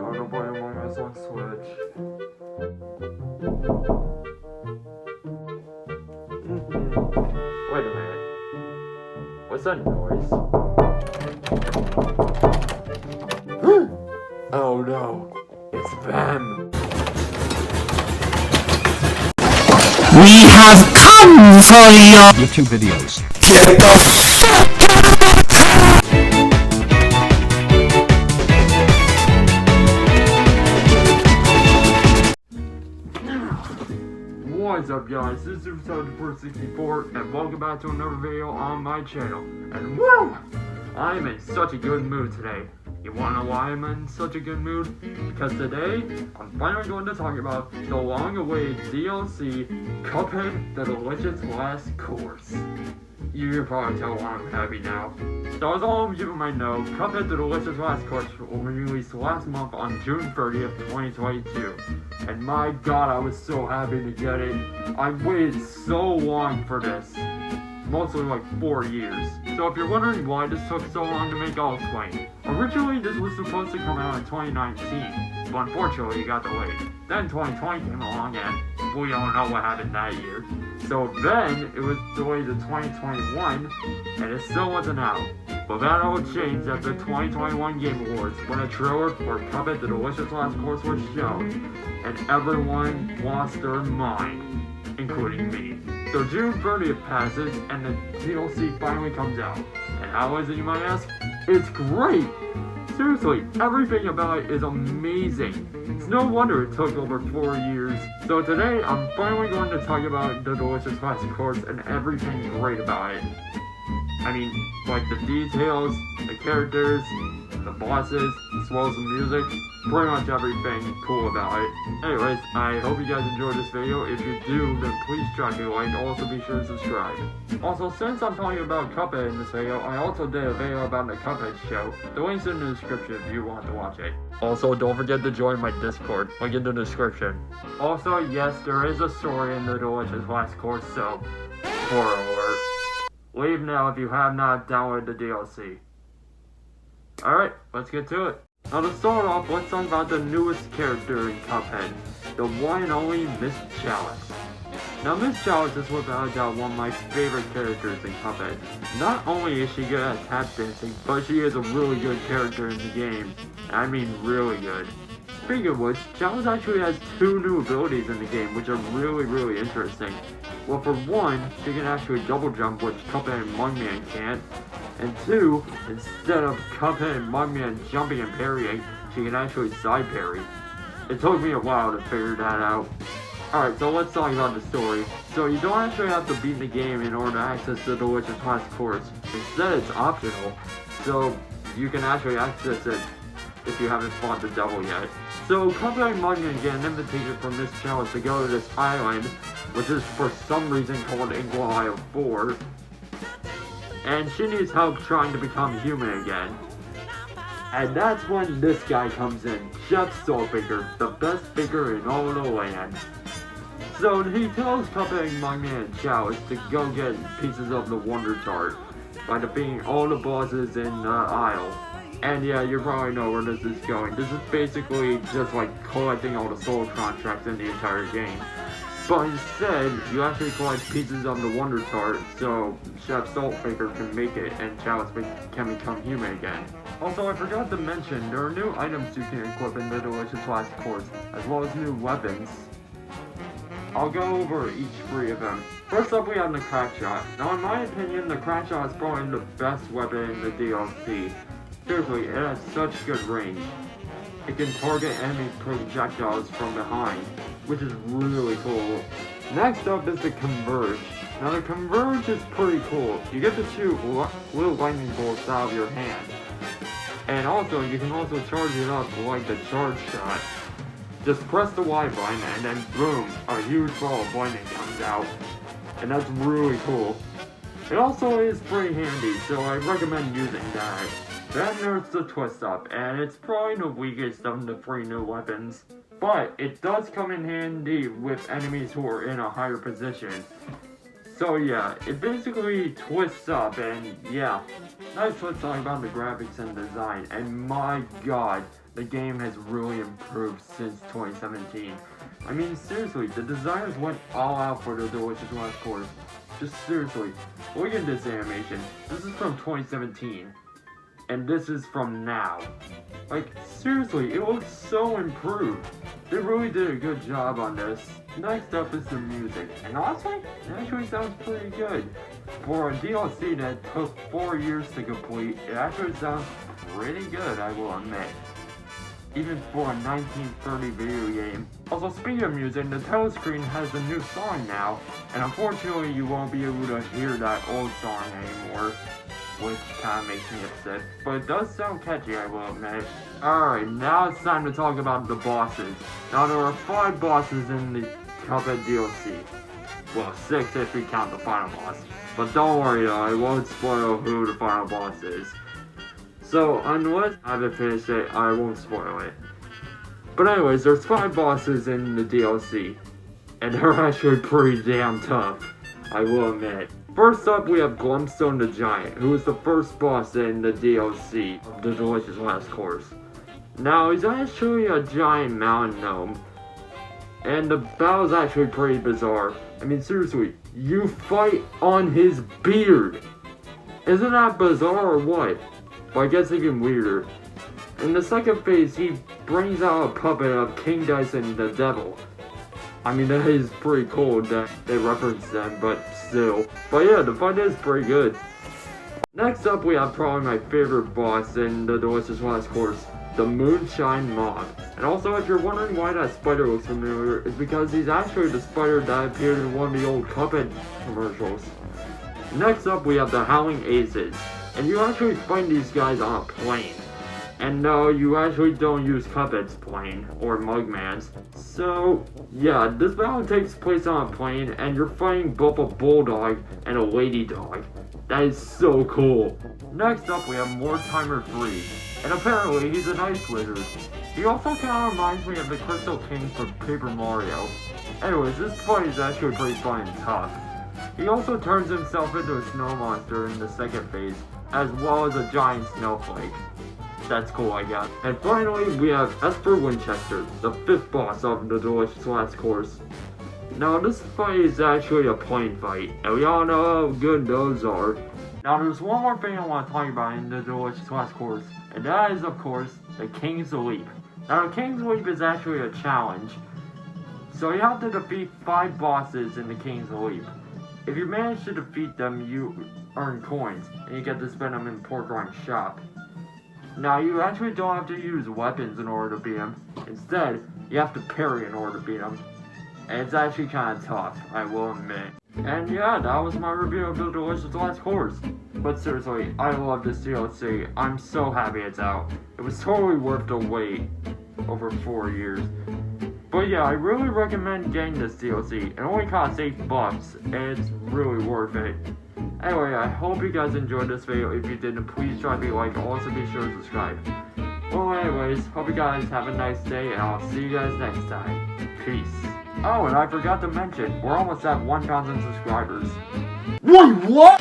wanna play Among Us on Switch. Wait a minute. What's that noise? Oh no, it's them. We have come for your YouTube videos. Get the What's up guys, this is Untitled and welcome back to another video on my channel. And woo! I'm in such a good mood today. You wanna know why I'm in such a good mood? Because today, I'm finally going to talk about the long-awaited DLC, Cuphead the Delicious Last Course. You can probably tell why I'm happy now. So as all of you might know, Cuphead the Delicious Last Course was released last month on June 30th, 2022. And my god, I was so happy to get it. I waited so long for this. Mostly like 4 years. So if you're wondering why this took so long to make, I'll explain. Originally, this was supposed to come out in 2019, but unfortunately it got delayed. Then 2020 came along and we all know what happened that year. So then it was delayed to 2021 and it still wasn't out. But that all changed at the 2021 Game Awards when a trailer for Cuphead the Delicious Last Course was shown and everyone lost their mind, including me. So June 30th passes and the DLC finally comes out. And how is it, you might ask? It's great! Seriously, everything about it is amazing. It's no wonder it took over 4 years. So today, I'm finally going to talk about the Delicious Last Course and everything great about it. I mean, like the details, the characters, the bosses, as well as the music, pretty much everything cool about it. Anyways, I hope you guys enjoyed this video. If you do, then please drop me a like. Also be sure to subscribe. Also, since I'm talking about Cuphead in this video, I also did a video about the Cuphead show. The link's in the description if you want to watch it. Also, don't forget to join my Discord, link in the description. Also, yes, there is a story in the Delicious Last Course, so spoiler alert. Leave now if you have not downloaded the DLC. Alright, let's get to it. Now to start off, let's talk about the newest character in Cuphead, the one and only Miss Chalice. Now Miss Chalice is without a doubt one of my favorite characters in Cuphead. Not only is she good at tap dancing, but she is a really good character in the game. I mean really good. Speaking of which, Chalice actually has 2 new abilities in the game, which are really interesting. Well, for one, she can actually double jump, which Cuphead and Mugman can't. And 2, instead of Cuphead and Mugman jumping and parrying, she can actually side parry. It took me a while to figure that out. Alright, so let's talk about the story. So you don't actually have to beat the game in order to access the Delicious Last Course. Instead, it's optional, so you can actually access it if you haven't fought the devil yet. So Cuphead and Mugman get an invitation from Miss Chalice to go to this island, which is for some reason called Inkwell Isle 4. And she needs help trying to become human again. And that's when this guy comes in, Chef Saltbaker, the best baker in all the land. So he tells Cuphead and Mugman and Chalice to go get pieces of the Wonder Tart by defeating all the bosses in the isle. And yeah, you probably know where this is going. This is basically just like collecting all the soul contracts in the entire game. But instead, you actually collect pieces of the Wonder Tart, so Chef Saltbaker can make it and Chalice can become human again. Also, I forgot to mention, there are new items you can equip in the Delicious Last Course, as well as new weapons. I'll go over each 3 of them. First up, we have the Crack Shot. Now, in my opinion, the Crack Shot is probably the best weapon in the DLC. Seriously, it has such good range. It can target enemy projectiles from behind, which is really cool. Next up is the Converge. Now the Converge is pretty cool. You get to shoot little lightning bolts out of your hand. And also, you can also charge it up like the Charge Shot. Just press the Y button and then boom, a huge ball of lightning comes out. And that's really cool. It also is pretty handy, so I recommend using that. Then there's the Twist Up, and it's probably the weakest of the 3 new weapons. But it does come in handy with enemies who are in a higher position. So yeah, it basically twists up, and yeah, nice let's talk about the graphics and design, and my god, the game has really improved since 2017. I mean, seriously, the designers went all out for the delicious last course. Just seriously, look at this animation. This is from 2017, and this is from now. Like, seriously, it looks so improved. They really did a good job on this. Next up is the music, and honestly, it actually sounds pretty good. For a DLC that took 4 years to complete, it actually sounds pretty good, I will admit. Even for a 1930 video game. Also, speaking of music, the title screen has a new song now, and unfortunately you won't be able to hear that old song anymore, which kinda makes me upset, but it does sound catchy, I will admit. Alright, now it's time to talk about the bosses. Now there are 5 bosses in the Cuphead DLC. Well, 6 if we count the final boss. But don't worry though, I won't spoil who the final boss is. So, unless I haven't finished it, I won't spoil it. But anyways, there's 5 bosses in the DLC. And they're actually pretty damn tough, I will admit. First up, we have Glimstone the Giant, who is the first boss in the DLC of the delicious last course. Now, he's actually a giant mountain gnome. And the battle's actually pretty bizarre. I mean, seriously, you fight on his beard! Isn't that bizarre or what? But I guess even weirder. In the second phase, he brings out a puppet of King Dyson the Devil. I mean, that is pretty cool that they reference them, but still. But yeah, the fight is pretty good. Next up, we have probably my favorite boss in the delicious last course, the Moonshine Mob. And also, if you're wondering why that spider looks familiar, it's because he's actually the spider that appeared in one of the old Cuphead commercials. Next up, we have the Howling Aces. And you actually find these guys on a plane. And no, you actually don't use Cuphead's plane, or Mugman's. So, yeah, this battle takes place on a plane, and you're fighting both a bulldog and a lady dog. That is so cool. Next up, we have Mortimer 3. And apparently, he's an ice wizard. He also kinda reminds me of the Crystal King from Paper Mario. Anyways, this fight is actually pretty fun and tough. He also turns himself into a snow monster in the second phase, as well as a giant snowflake. That's cool, I guess. And finally, we have Esther Winchester, the 5th boss of the delicious last course. Now, this fight is actually a plane fight, and we all know how good those are. Now, there's one more thing I want to talk about in the delicious last course, and that is, of course, the King's Leap. Now, the King's Leap is actually a challenge, so you have to defeat 5 bosses in the King's Leap. If you manage to defeat them, you earn coins, and you get to spend them in Pork Rinds shop. Now, you actually don't have to use weapons in order to beat him. Instead, you have to parry in order to beat him. And it's actually kind of tough, I will admit. And yeah, that was my review of the delicious last course. But seriously, I love this DLC. I'm so happy it's out. It was totally worth the wait over 4 years. But yeah, I really recommend getting this DLC. It only costs $8, and it's really worth it. Anyway, I hope you guys enjoyed this video. If you did, please drop me a like, and also be sure to subscribe. Well, anyways, hope you guys have a nice day, and I'll see you guys next time. Peace. Oh, and I forgot to mention, we're almost at 1,000 subscribers. Wait, what?